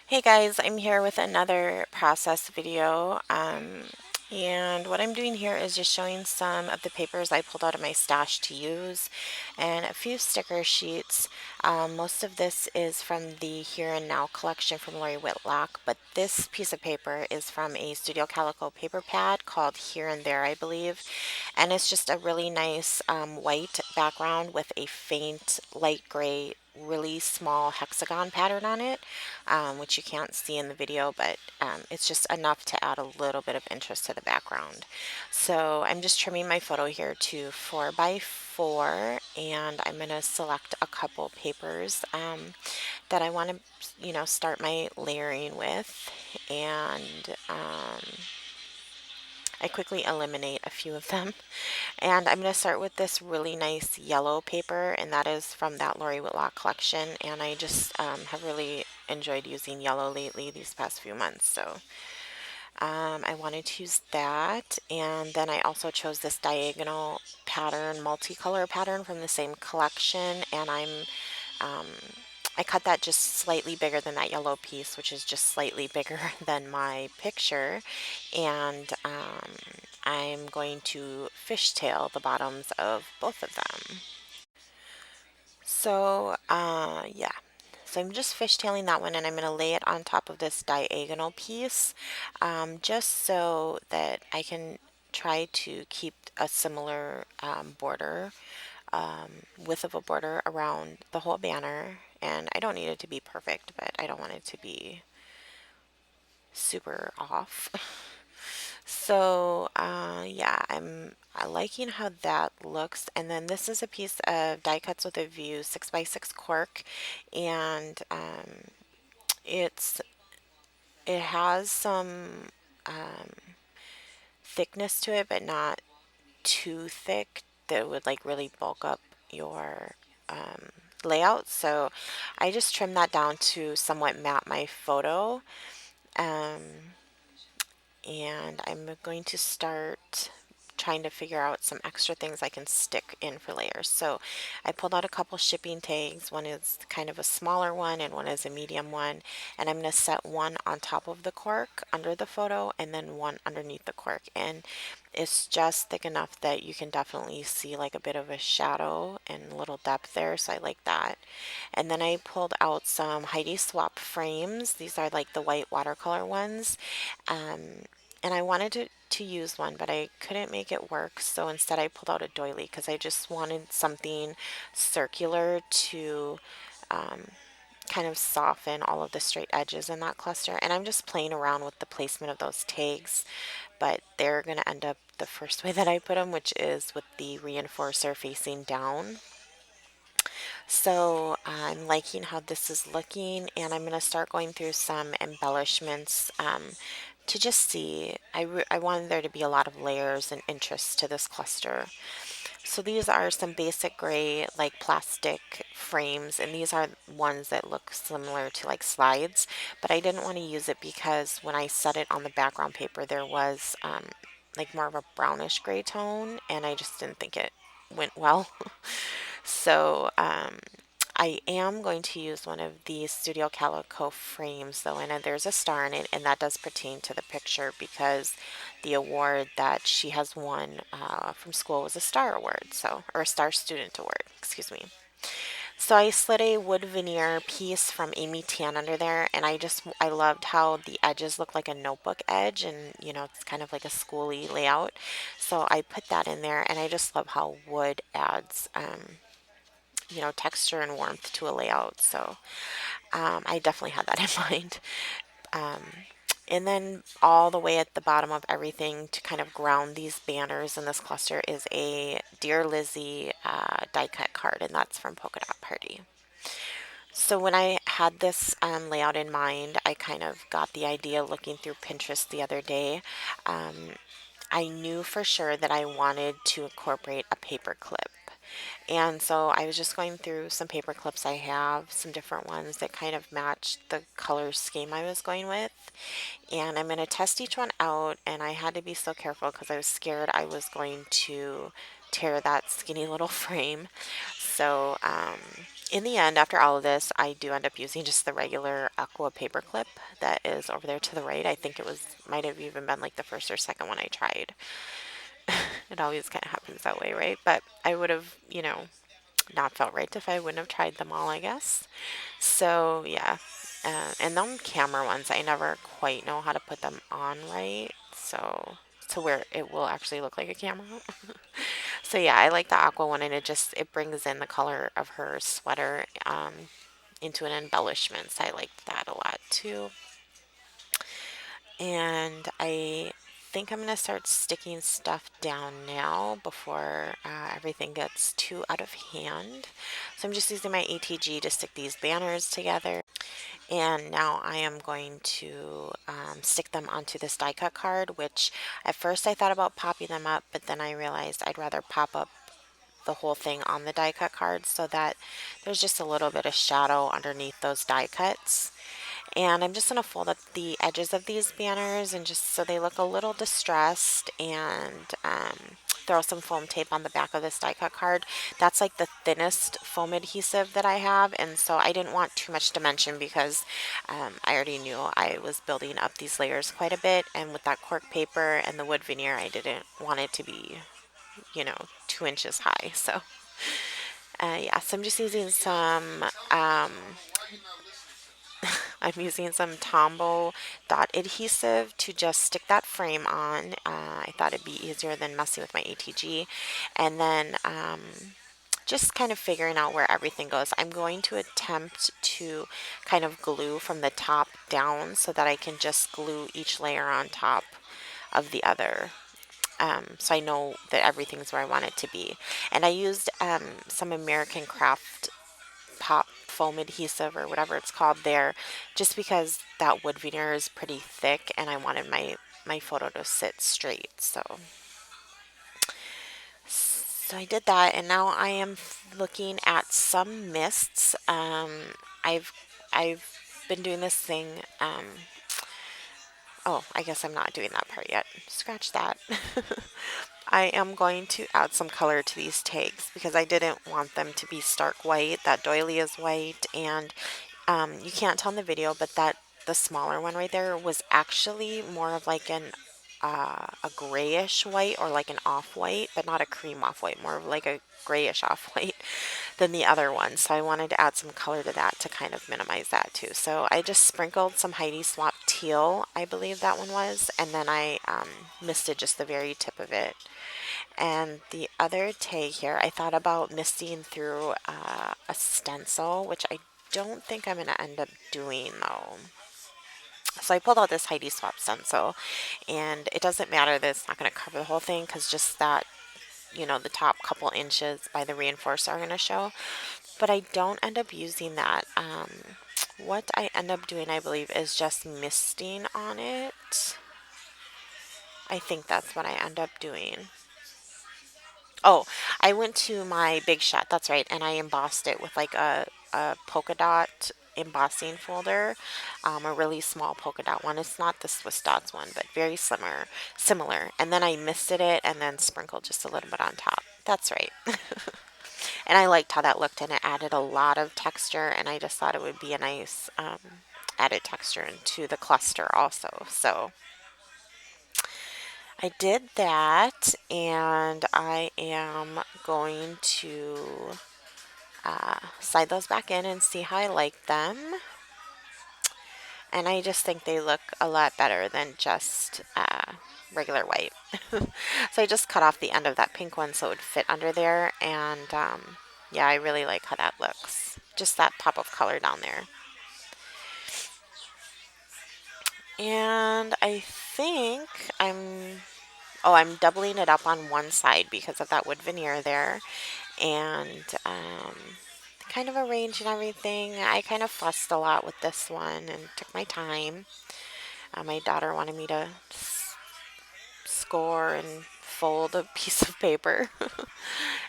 Hey guys, I'm here with another process video. And what I'm doing here is just showing some of the papers I pulled out of my stash to use and a few sticker sheets. Most of this is from the Here and Now collection from Lori Whitlock, but this piece of paper is from a Studio Calico paper pad called Here and There, I believe. And it's just a really nice white background with a faint light gray, really small hexagon pattern on it, which you can't see in the video, but it's just enough to add a little bit of interest to the background. So I'm just trimming my photo here to 4 by 4, and I'm going to select a couple papers that I want to, start my layering with, and I quickly eliminate a few of them. And I'm going to start with this really nice yellow paper, and that is from that Lori Whitlock collection. And I just have really enjoyed using yellow lately these past few months. So I wanted to use that. And then I also chose this diagonal pattern, multicolor pattern from the same collection. And um, I cut that just slightly bigger than that yellow piece, which is just slightly bigger than my picture. And I'm going to fishtail the bottoms of both of them. So, yeah. So I'm just fishtailing that one, and I'm going to lay it on top of this diagonal piece, just so that I can try to keep a similar border, width of a border around the whole banner. And I don't need it to be perfect, but I don't want it to be super off. So, yeah, I'm liking how that looks. And then this is a piece of die cuts with a view 6 by 6 cork, and it's it has some thickness to it, but not too thick that would like really bulk up your layout. So I just trimmed that down to somewhat map my photo. Um, and I'm going to start trying to figure out some extra things I can stick in for layers. So I pulled out a couple shipping tags. One is kind of a smaller one and one is a medium one. And I'm going to set one on top of the cork under the photo and then one underneath the cork. And it's just thick enough that you can definitely see like a bit of a shadow and a little depth there. So I like that. And then I pulled out some Heidi Swap frames. These are like the white watercolor ones. And I wanted to use one, but I couldn't make it work. So instead, I pulled out a doily because I just wanted something circular to kind of soften all of the straight edges in that cluster. And I'm just playing around with the placement of those tags, but they're going to end up the first way that I put them, which is with the reinforcer facing down. So I'm liking how this is looking, and I'm going to start going through some embellishments to just see. I wanted there to be a lot of layers and interest to this cluster. So these are some basic gray like plastic frames, and these are ones that look similar to like slides, but I didn't want to use it because when I set it on the background paper there was like more of a brownish gray tone, and I just didn't think it went well. So I am going to use one of these Studio Calico frames though, and there's a star in it, and that does pertain to the picture because the award that she has won from school was a star award, so, or a star student award, excuse me. So I slid a wood veneer piece from Amy Tan under there, and I loved how the edges look like a notebook edge, and it's kind of like a schooly layout. So I put that in there, and I just love how wood adds texture and warmth to a layout. So I definitely had that in mind. Um, and then all the way at the bottom of everything to kind of ground these banners in this cluster is a Dear Lizzie die cut card, and that's from Polka Dot Party. So when I had this layout in mind, I kind of got the idea looking through Pinterest the other day. Um, I knew for sure that I wanted to incorporate a paper clip. And so I was just going through some paper clips I have, some different ones that kind of matched the color scheme I was going with. And I'm going to test each one out, and I had to be so careful because I was scared I was going to tear that skinny little frame. So in the end, after all of this, I do end up using just the regular Aqua paper clip that is over there to the right. I think it was, might have even been like the first or second one I tried. It always kind of happens that way, right? But I would have, not felt right if I wouldn't have tried them all, I guess. So yeah, and them camera ones, I never quite know how to put them on right, so to where it will actually look like a camera. So yeah, I like the aqua one, and it brings in the color of her sweater into an embellishment. So I liked that a lot too. And I think I'm gonna start sticking stuff down now before everything gets too out of hand. So I'm just using my ATG to stick these banners together. And now I am going to stick them onto this die cut card, which at first I thought about popping them up, but then I realized I'd rather pop up the whole thing on the die cut card so that there's just a little bit of shadow underneath those die cuts. And I'm just going to fold up the edges of these banners and just so they look a little distressed, and throw some foam tape on the back of this die cut card. That's like the thinnest foam adhesive that I have, and so I didn't want too much dimension because I already knew I was building up these layers quite a bit, and with that cork paper and the wood veneer, I didn't want it to be, 2 inches high. So yeah, so I'm just using some I'm using some Tombow dot adhesive to just stick that frame on. I thought it'd be easier than messing with my ATG. And then just kind of figuring out where everything goes. I'm going to attempt to kind of glue from the top down so that I can just glue each layer on top of the other. So I know that everything's where I want it to be. And I used some American Craft pop foam adhesive or whatever it's called there, just because that wood veneer is pretty thick and I wanted my photo to sit straight. So I did that, and now I am looking at some mists. I've been doing this thing. Oh, I guess I'm not doing that part yet. Scratch that. I am going to add some color to these tags because I didn't want them to be stark white. That doily is white, and you can't tell in the video, but the smaller one right there was actually more of like a grayish white, or like an off-white, but not a cream off-white, more of like a grayish off-white than the other one. So I wanted to add some color to that to kind of minimize that too. So I just sprinkled some Heidi Swap teal, I believe that one was, and then I misted just the very tip of it. And the other tag here, I thought about misting through a stencil, which I don't think I'm going to end up doing though. So I pulled out this Heidi Swap stencil, and it doesn't matter that it's not going to cover the whole thing because just that, the top couple inches by the reinforcer are going to show. But I don't end up using that. What I end up doing, I believe, is just misting on it. I think that's what I end up doing. Oh, I went to my Big Shot, that's right, and I embossed it with like a polka dot embossing folder, a really small polka dot one. It's not the Swiss dots one, but very similar. And then I misted it and then sprinkled just a little bit on top. That's right. And I liked how that looked, and it added a lot of texture, and I just thought it would be a nice added texture into the cluster also. So I did that, and I am going to slide those back in and see how I like them. And I just think they look a lot better than just regular white. So I just cut off the end of that pink one so it would fit under there, and yeah, I really like how that looks. Just that pop of color down there. And I think I'm doubling it up on one side because of that wood veneer there, and kind of arranging everything. I kind of fussed a lot with this one and took my time. My daughter wanted me to score and fold a piece of paper.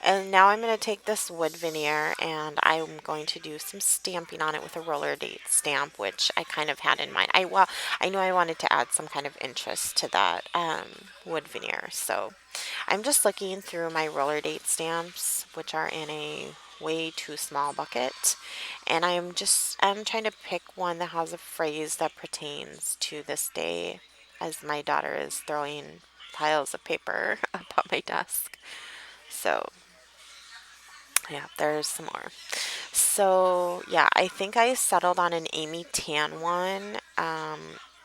And now I'm going to take this wood veneer and I'm going to do some stamping on it with a roller date stamp, which I kind of had in mind. I knew I wanted to add some kind of interest to that wood veneer. So I'm just looking through my roller date stamps, which are in a way too small bucket. And I'm trying to pick one that has a phrase that pertains to this day as my daughter is throwing piles of paper up on my desk. So yeah, there's some more. So yeah, I think I settled on an Amy Tan one.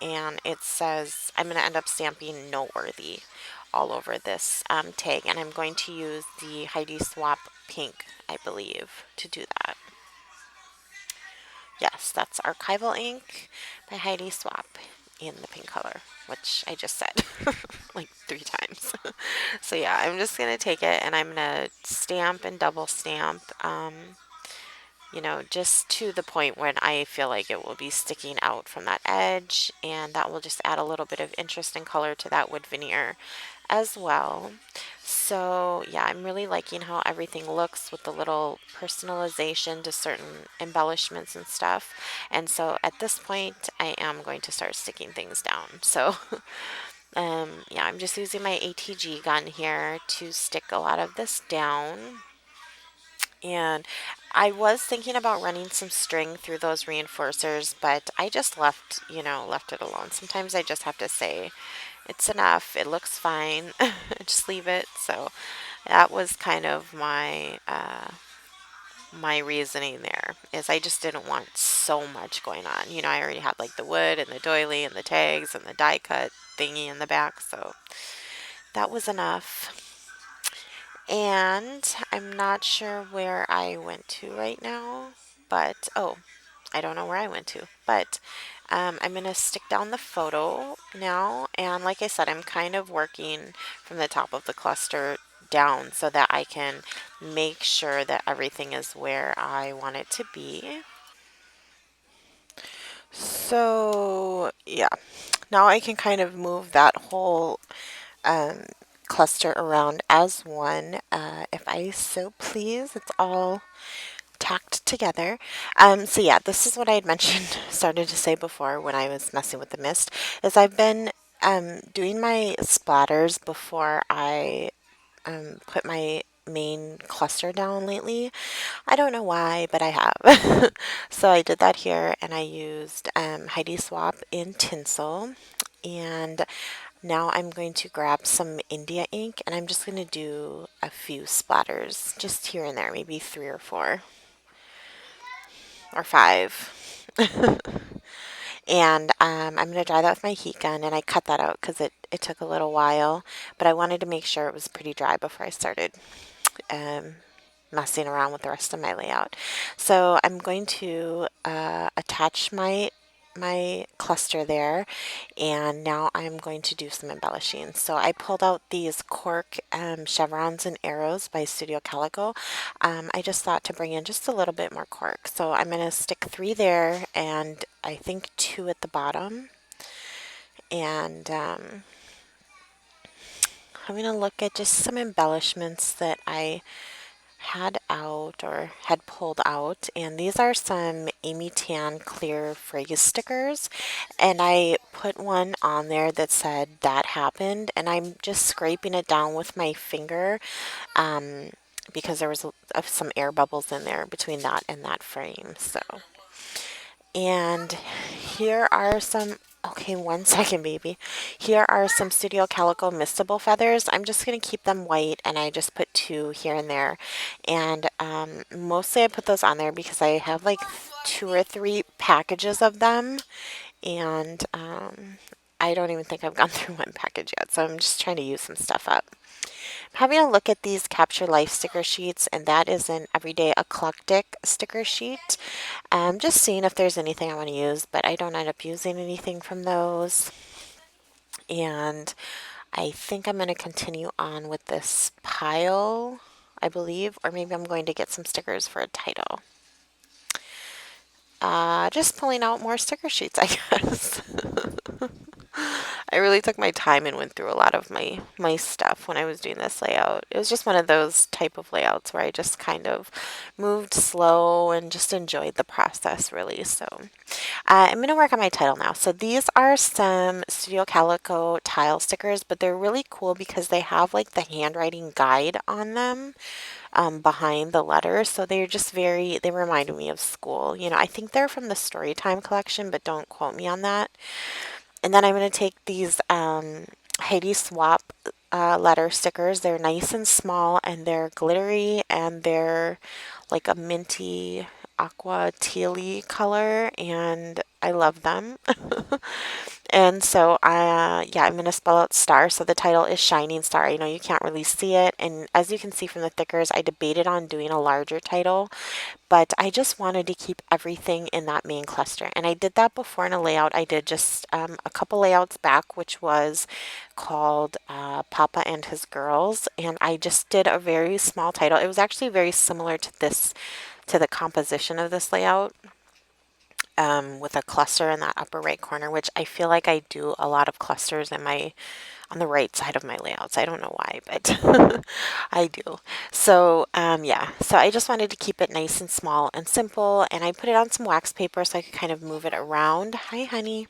And it says I'm going to end up stamping noteworthy all over this tag. And I'm going to use the Heidi Swap pink, I believe, to do that. Yes, that's Archival Ink by Heidi Swap in the pink color, which I just said like 3 times. So yeah, I'm just going to take it and I'm going to stamp and double stamp, just to the point when I feel like it will be sticking out from that edge, and that will just add a little bit of interest and color to that wood veneer as well. So yeah, I'm really liking how everything looks with the little personalization to certain embellishments and stuff. And so at this point, I am going to start sticking things down. So yeah, I'm just using my ATG gun here to stick a lot of this down. And I was thinking about running some string through those reinforcers, but I just left it alone. Sometimes I just have to say, it's enough. It looks fine. Just leave it. So that was kind of my reasoning there is I just didn't want so much going on. I already had like the wood and the doily and the tags and the die cut thingy in the back, so that was enough. And I'm not sure where I went to right now, but I don't know where I went to, but I'm going to stick down the photo now. And like I said, I'm kind of working from the top of the cluster down so that I can make sure that everything is where I want it to be. So yeah, now I can kind of move that whole um, cluster around as one, if I so please. It's all tacked together. So yeah, this is what I had mentioned, started to say before when I was messing with the mist, is I've been doing my splatters before I put my main cluster down lately. I don't know why, but I have. So I did that here and I used Heidi Swap in tinsel. And now I'm going to grab some India ink and I'm just going to do a few splatters just here and there, maybe 3 or 4 or 5. And I'm going to dry that with my heat gun, and I cut that out because it took a little while, but I wanted to make sure it was pretty dry before I started um, messing around with the rest of my layout. So I'm going to attach my cluster there, and now I'm going to do some embellishing. So I pulled out these cork chevrons and arrows by Studio Calico. I just thought to bring in just a little bit more cork. So I'm going to stick 3 there and I think 2 at the bottom. And I'm going to look at just some embellishments that I had out or had pulled out, and these are some Amy Tan clear phrase stickers, and I put one on there that said that happened, and I'm just scraping it down with my finger because there was some air bubbles in there between that and that frame. So, and here are some, okay, 1 second, baby. Here are some Studio Calico Mistable feathers. I'm just going to keep them white, and I just put 2 here and there. And mostly I put those on there because I have like 2 or 3 packages of them. And I don't even think I've gone through 1 package yet, so I'm just trying to use some stuff up. I'm having a look at these Capture Life sticker sheets, and that is an Everyday Eclectic sticker sheet. Just seeing if there's anything I want to use, but I don't end up using anything from those. And I think I'm going to continue on with this pile, I believe, or maybe I'm going to get some stickers for a title. Just pulling out more sticker sheets, I guess. I really took my time and went through a lot of my stuff when I was doing this layout. It was just one of those type of layouts where I just kind of moved slow and just enjoyed the process really. So I'm going to work on my title now. So these are some Studio Calico tile stickers, but they're really cool because they have like the handwriting guide on them behind the letters. So they're just they reminded me of school. You know, I think they're from the Storytime collection, but don't quote me on that. And then I'm going to take these Heidi Swap letter stickers. They're nice and small and they're glittery and they're like a minty aqua tealy color and I love them. And so yeah, I'm going to spell out star. So the title is Shining Star. I know you can't really see it. And as you can see from the thickers, I debated on doing a larger title, but I just wanted to keep everything in that main cluster. And I did that before in a layout. I did just a couple layouts back, which was called Papa and His Girls. And I just did a very small title. It was actually very similar to to the composition of this layout. With a cluster in that upper right corner, which I feel like I do a lot of clusters in on the right side of my layouts. I don't know why, but I do. So yeah, so I just wanted to keep it nice and small and simple, and I put it on some wax paper so I could kind of move it around. Hi, honey.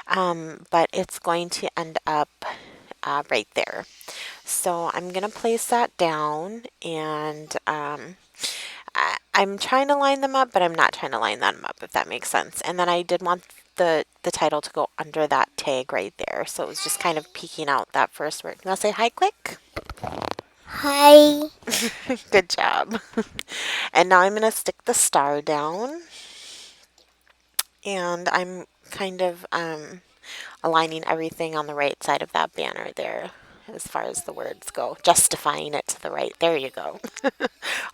But it's going to end up right there. So I'm going to place that down and I'm trying to line them up, but I'm not trying to line them up, if that makes sense. And then I did want the title to go under that tag right there. So it was just kind of peeking out that first word. You want to say hi quick? Hi. Good job. And now I'm going to stick the star down. And I'm kind of aligning everything on the right side of that banner there as far as the words go, justifying it to the right. There you go.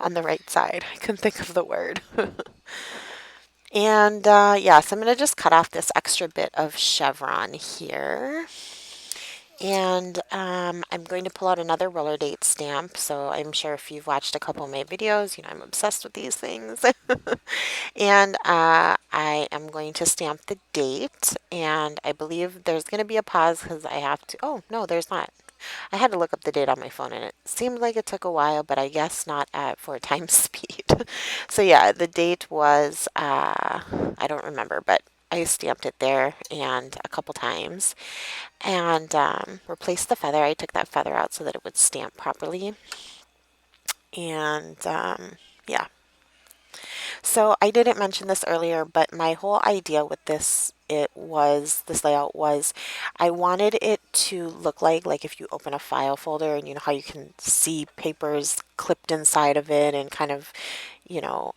On the right side. I couldn't think of the word. And yes, I'm going to just cut off this extra bit of chevron here. And I'm going to pull out another roller date stamp. So I'm sure if you've watched a couple of my videos, you know I'm obsessed with these things. And I am going to stamp the date. And I believe there's going to be a pause because I have to. Oh, no, there's not. I had to look up the date on my phone and it seemed like it took a while, but I guess not at 4 times speed. So yeah, the date was, I don't remember, but I stamped it there and a couple times and replaced the feather. I took that feather out so that it would stamp properly. And yeah, so I didn't mention this earlier, but my whole idea with this layout was I wanted it to look like if you open a file folder and you know how you can see papers clipped inside of it and kind of, you know,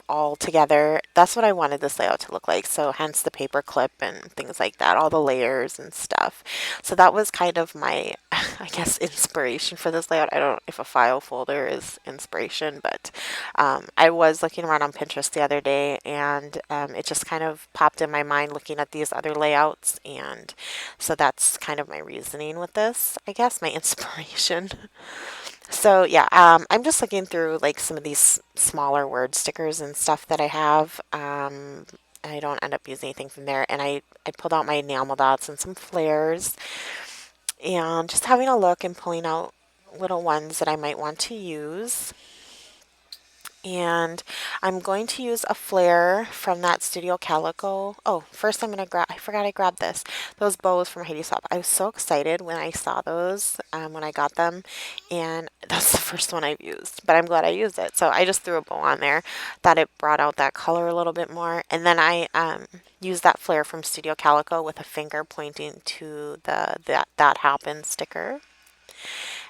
all together. That's what I wanted this layout to look like. So hence the paper clip and things like that, all the layers and stuff. So that was kind of my, I guess, inspiration for this layout. I don't know if a file folder is inspiration, but I was looking around on Pinterest the other day and it just kind of popped in my mind looking at these other layouts. And so that's kind of my reasoning with this, I guess, my inspiration. So yeah, I'm just looking through like some of these smaller word stickers and stuff that I have. I don't end up using anything from there. And I pulled out my enamel dots and some flares and just having a look and pulling out little ones that I might want to use. And I'm going to use a flare from that Studio Calico. Oh, first I'm going to grab, I forgot I grabbed this. Those bows from Heidi Swapp. I was so excited when I saw those, when I got them. And that's the first one I've used, but I'm glad I used it. So I just threw a bow on there. Thought it brought out that color a little bit more. And then I used that flare from Studio Calico with a finger pointing to that happens sticker.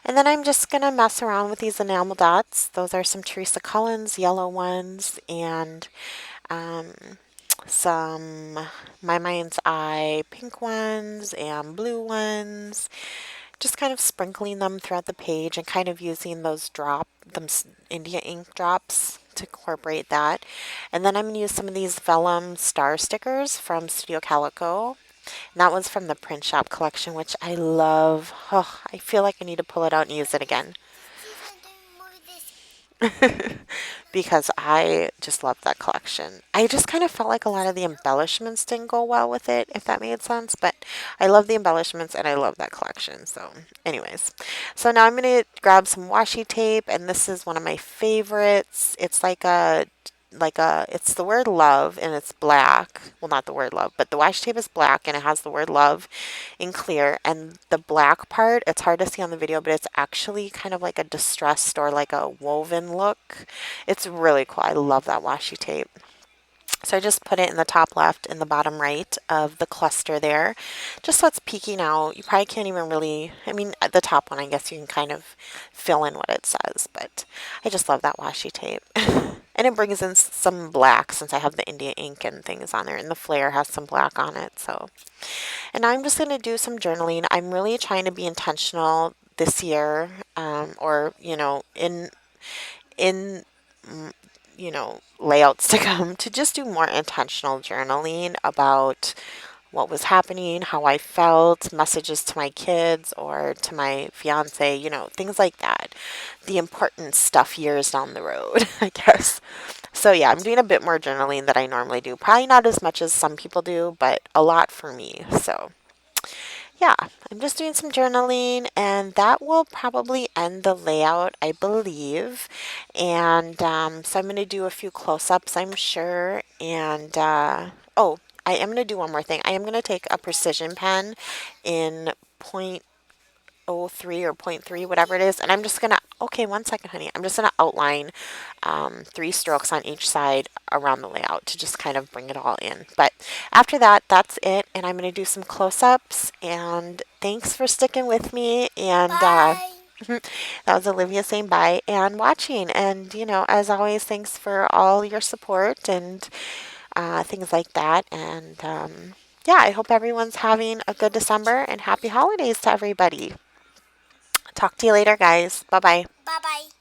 And then I'm just going to mess around with these enamel dots. Those are some Teresa Collins yellow ones and um, some My Mind's Eye pink ones and blue ones. Just kind of sprinkling them throughout the page and kind of using them India ink drops to incorporate that. And then I'm going to use some of these vellum star stickers from Studio Calico. And that was from the print shop collection, which I love. Oh, I feel like I need to pull it out and use it again. because I just love that collection. I just kind of felt like a lot of the embellishments didn't go well with it, if that made sense. But I love the embellishments and I love that collection. So, anyways, so now I'm going to grab some washi tape, and this is one of my favorites. It's it's the word love and it's black. Well, not the word love, but the washi tape is black and it has the word love in clear. And the black part, it's hard to see on the video, but it's actually kind of like a distressed or like a woven look. It's really cool. I love that washi tape. So I just put it in the top left and the bottom right of the cluster there, just so it's peeking out. You probably can't even really, I mean, at the top one, I guess you can kind of fill in what it says, but I just love that washi tape. And it brings in some black since I have the India ink and things on there, and the flare has some black on it. So, and now I'm just going to do some journaling. I'm really trying to be intentional this year, or, in layouts to come to just do more intentional journaling about what was happening, how I felt, messages to my kids or to my fiance, things like that. The important stuff years down the road, I guess. So yeah, I'm doing a bit more journaling than I normally do. Probably not as much as some people do, but a lot for me. So yeah, I'm just doing some journaling, and that will probably end the layout, I believe. And so I'm going to do a few close ups, I'm sure. And oh, I am going to do one more thing. I am going to take a precision pen in point oh 0.03 or point 0.3, whatever it is. And I'm just going to, okay, one second, honey. I'm just going to outline 3 strokes on each side around the layout to just kind of bring it all in. But after that, that's it. And I'm going to do some close ups. And thanks for sticking with me. And Bye. that was Olivia saying bye and watching. And, as always, thanks for all your support and things like that. And yeah, I hope everyone's having a good December and happy holidays to everybody. Talk to you later, guys. Bye bye. Bye bye.